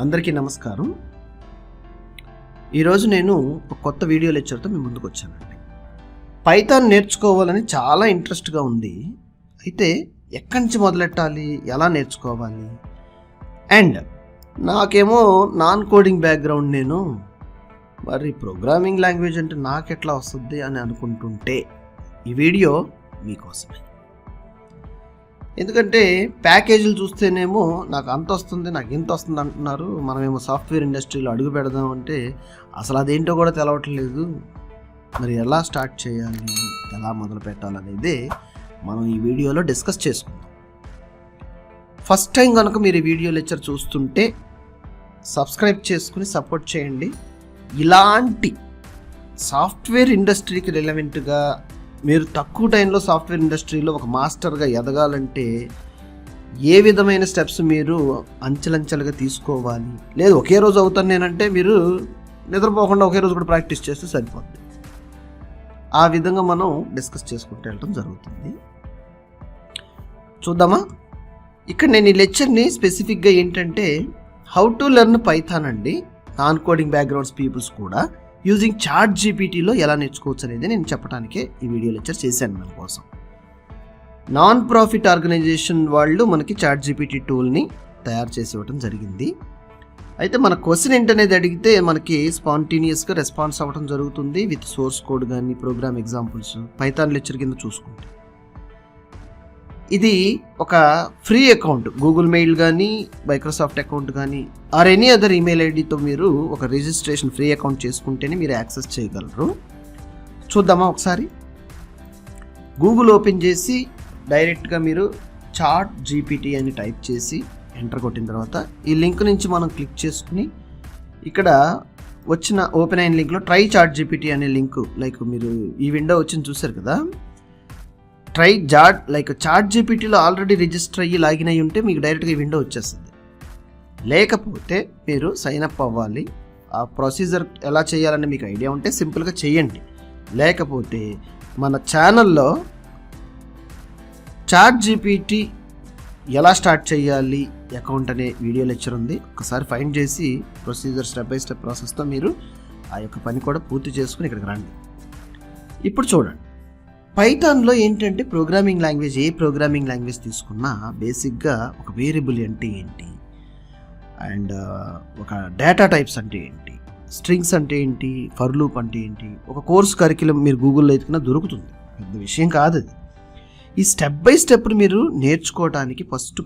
అందరికీ నమస్కారం. ఈరోజు నేను ఒక కొత్త వీడియో లెక్చర్తో మీ ముందుకు వచ్చానండి. పైథాన్ నేర్చుకోవాలని చాలా ఇంట్రెస్ట్గా ఉంది. అయితే ఎక్కడి నుంచి మొదలెట్టాలి, ఎలా నేర్చుకోవాలి? అండ్ నాకేమో నాన్ కోడింగ్ బ్యాక్గ్రౌండ్, నేను మరి ప్రోగ్రామింగ్ లాంగ్వేజ్ అంటే నాకెట్లా వస్తుంది అని అనుకుంటుంటే ఈ వీడియో మీకోసమే. ఎందుకంటే ప్యాకేజీలు చూస్తేనేమో నాకు అంత వస్తుంది, నాకు ఇంత వస్తుంది అంటున్నారు. మనమేమో సాఫ్ట్వేర్ ఇండస్ట్రీలో అడుగు పెడదాం అంటే అసలు అదేంటో కూడా తెలవట్లేదు. మరి ఎలా స్టార్ట్ చేయాలి, ఎలా మొదలు పెట్టాలనేదే మనం ఈ వీడియోలో డిస్కస్ చేసుకుందాం. ఫస్ట్ టైం కనుక మీరు ఈ వీడియో లెక్చర్ చూస్తుంటే సబ్స్క్రైబ్ చేసుకుని సపోర్ట్ చేయండి. ఇలాంటి సాఫ్ట్వేర్ ఇండస్ట్రీకి రిలవెంట్గా మీరు తక్కువ టైంలో సాఫ్ట్వేర్ ఇండస్ట్రీలో ఒక మాస్టర్గా ఎదగాలంటే ఏ విధమైన స్టెప్స్ మీరు అంచెలంచెలుగా తీసుకోవాలి. లేదు ఒకే రోజు అవుతాను నేనంటే మీరు నిద్రపోకుండా ఒకే రోజు కూడా ప్రాక్టీస్ చేస్తే సరిపోతుంది. ఆ విధంగా మనం డిస్కస్ చేసుకుంటూ వెళ్ళడం జరుగుతుంది. చూద్దామా? ఇక్కడ నేను ఈ లెక్చర్ని స్పెసిఫిక్గా ఏంటంటే హౌ టు లెర్న్ పైథాన్ అండి, నాన్ కోడింగ్ బ్యాక్గ్రౌండ్స్ పీపుల్స్ కూడా యూజింగ్ ChatGPTలో ఎలా నేర్చుకోవచ్చు అనేది నేను చెప్పడానికే ఈ వీడియో లెక్చర్ చేశాను మన కోసం. నాన్ ప్రాఫిట్ ఆర్గనైజేషన్ వాళ్ళు మనకి ChatGPT టూల్ని తయారు చేసి ఇవ్వడం జరిగింది. అయితే మన క్వశ్చన్ ఏంటనేది అడిగితే మనకి స్పాంటేనియస్గా రెస్పాన్స్ అవ్వడం జరుగుతుంది విత్ సోర్స్ కోడ్ కానీ ప్రోగ్రామ్ ఎగ్జాంపుల్స్ పైథాన్ లెక్చర్ కింద చూసుకుంటే. ఇది ఒక ఫ్రీ అకౌంట్, గూగుల్ మెయిల్ కానీ మైక్రోసాఫ్ట్ అకౌంట్ కానీ ఆర్ ఎనీ అదర్ ఈమెయిల్ ఐడితో మీరు ఒక రిజిస్ట్రేషన్ ఫ్రీ అకౌంట్ చేసుకుంటేనే మీరు యాక్సెస్ చేయగలరు. చూద్దామా ఒకసారి? గూగుల్ ఓపెన్ చేసి డైరెక్ట్గా మీరు ChatGPT అని టైప్ చేసి ఎంటర్ కొట్టిన తర్వాత ఈ లింక్ నుంచి మనం క్లిక్ చేసుకుని ఇక్కడ వచ్చిన ఓపెన్ అయిన లింక్లో ట్రై ChatGPT అనే లింక్, లైక్ మీరు ఈ విండో వచ్చింది చూసారు కదా, ట్రై ChatGPTలో ఆల్రెడీ రిజిస్టర్ అయ్యి లాగిన్ అయ్యి ఉంటే మీకు డైరెక్ట్గా ఈ విండో వచ్చేస్తుంది. లేకపోతే మీరు సైన్ అప్ అవ్వాలి. ఆ ప్రొసీజర్ ఎలా చేయాలని మీకు ఐడియా ఉంటే సింపుల్గా చేయండి. లేకపోతే మన ఛానల్లో ChatGPT ఎలా స్టార్ట్ చేయాలి అకౌంట్ అనే వీడియో లెక్చర్ ఉంది. ఒకసారి ఫైండ్ చేసి ప్రొసీజర్ స్టెప్ బై స్టెప్ ప్రాసెస్తో మీరు ఆ యొక్క పని కూడా పూర్తి చేసుకుని ఇక్కడికి రండి. ఇప్పుడు చూడండి, పైథాన్లో ఏంటంటే ప్రోగ్రామింగ్ లాంగ్వేజ్, ఏ ప్రోగ్రామింగ్ లాంగ్వేజ్ తీసుకున్నా బేసిక్గా ఒక వేరియబుల్ అంటే ఏంటి, అండ్ ఒక డేటా టైప్స్ అంటే ఏంటి, స్ట్రింగ్స్ అంటే ఏంటి, ఫర్ లూప్ అంటే ఏంటి, ఒక కోర్స్ కరిక్యులం మీరు గూగుల్లో ఎత్తుకున్నా దొరుకుతుంది. పెద్ద విషయం కాదు అది. ఈ స్టెప్ బై స్టెప్ మీరు నేర్చుకోవడానికి ఫస్ట్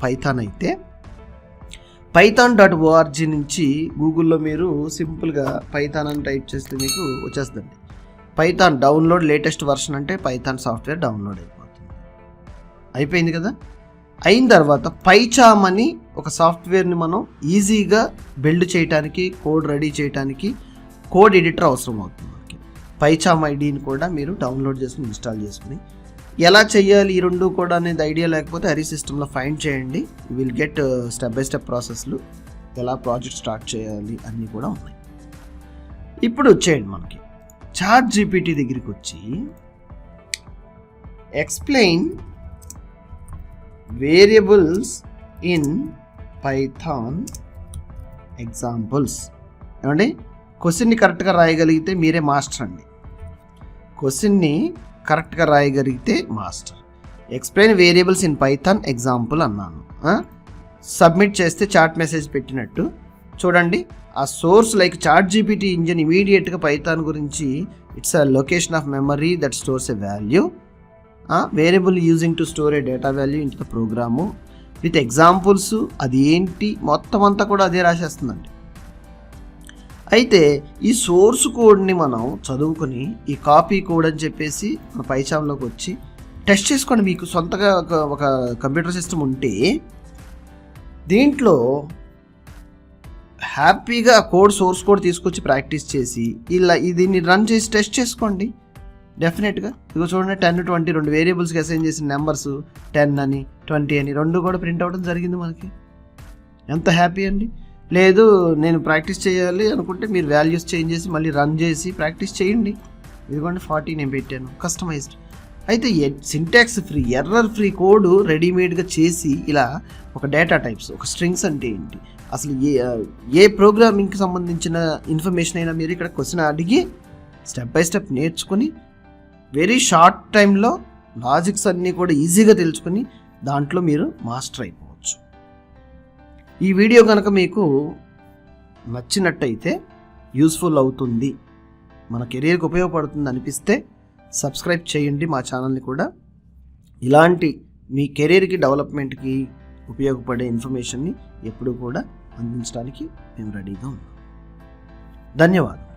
పైథాన్ అయితే python.org నుంచి గూగుల్లో మీరు సింపుల్గా పైథాన్ అని టైప్ చేస్తే మీకు వచ్చేస్తుంది. పైథాన్ డౌన్లోడ్ లేటెస్ట్ వర్షన్ అంటే పైథాన్ సాఫ్ట్వేర్ డౌన్లోడ్ అయిపోతుంది. అయిపోయింది కదా? అయిన తర్వాత పైచామ్ అని ఒక సాఫ్ట్వేర్ని మనం ఈజీగా బిల్డ్ చేయడానికి, కోడ్ రెడీ చేయడానికి కోడ్ ఎడిటర్ అవసరం అవుతుంది మనకి. పైచామ్ ఐడిని కూడా మీరు డౌన్లోడ్ చేసుకుని ఇన్స్టాల్ చేసుకుని ఎలా చేయాలి ఈ రెండు కూడా అనేది ఐడియా లేకపోతే హరి సిస్టంలో ఫైండ్ చేయండి. You will get step by step ప్రాసెస్లు, ఎలా ప్రాజెక్ట్ స్టార్ట్ చేయాలి అన్నీ కూడా ఉన్నాయి. ఇప్పుడు వచ్చేయండి మనకి ChatGPT దగ్గరికి వచ్చి explain variables in Python examples. ఏమండి, క్వశ్చన్ని కరెక్ట్గా రాయగలిగితే మీరే మాస్టర్ అండి. క్వశ్చన్ని కరెక్ట్గా రాయగలిగితే master. Explain variables in Python example అన్నాను. సబ్మిట్ చేస్తే చాట్ మెసేజ్ పెట్టినట్టు చూడండి. ఆ సోర్స్ లైక్ ChatGPT ఇంజిన్ ఇమీడియట్గా పైథాన్ గురించి it's a location of memory that stores a value, variable using to store a data value into program with examples. అది ఏంటి మొత్తం అంతా కూడా అదే రాసేస్తుందండి. అయితే ఈ సోర్స్ కోడ్ని మనం చదువుకొని ఈ కాపీ కోడ్ అని చెప్పేసి మన పైచామ్లోకి వచ్చి టెస్ట్ చేసుకోండి. మీకు సొంతగా ఒక కంప్యూటర్ సిస్టమ్ ఉంటే దీంట్లో హ్యాపీగా కోడ్ సోర్స్ కోడ్ తీసుకొచ్చి ప్రాక్టీస్ చేసి ఇలా దీన్ని రన్ చేసి టెస్ట్ చేసుకోండి. డెఫినెట్గా ఇదిగో చూడండి, 10, 20 రెండు వేరియబుల్స్కి అసైన్ చేసిన నెంబర్స్ 10 అని 20 అని రెండు కూడా ప్రింట్ అవ్వడం జరిగింది మనకి. ఎంత హ్యాపీ అండి. లేదు నేను ప్రాక్టీస్ చేయాలి అనుకుంటే మీరు వాల్యూస్ చేంజ్ చేసి మళ్ళీ రన్ చేసి ప్రాక్టీస్ చేయండి. ఇదిగోండి 40 నేను పెట్టాను కస్టమైజ్డ్. అయితే syntax free, error free code రెడీమేడ్గా చేసి ఇలా ఒక డేటా టైప్స్, ఒక స్ట్రింగ్స్ అంటే ఏంటి, అసలు ఏ ప్రోగ్రామింగ్కి సంబంధించిన ఇన్ఫర్మేషన్ అయినా మీరు ఇక్కడ క్వశ్చన్ అడిగి స్టెప్ బై స్టెప్ నేర్చుకుని వెరీ షార్ట్ టైంలో లాజిక్స్ అన్నీ కూడా ఈజీగా తెలుసుకుని దాంట్లో మీరు మాస్టర్ అయిపోవచ్చు. ఈ వీడియో కనుక మీకు నచ్చినట్టయితే, యూస్ఫుల్ అవుతుంది, మన కెరీర్కి ఉపయోగపడుతుంది అనిపిస్తే సబ్స్క్రైబ్ చేయండి మా ఛానల్ని కూడా. ఇలాంటి మీ కెరీర్కి డెవలప్మెంట్కి ఉపయోగపడే ఇన్ఫర్మేషన్ని ఎప్పుడూ కూడా అందించడానికి మేము రెడీగా ఉన్నాం. ధన్యవాదాలు.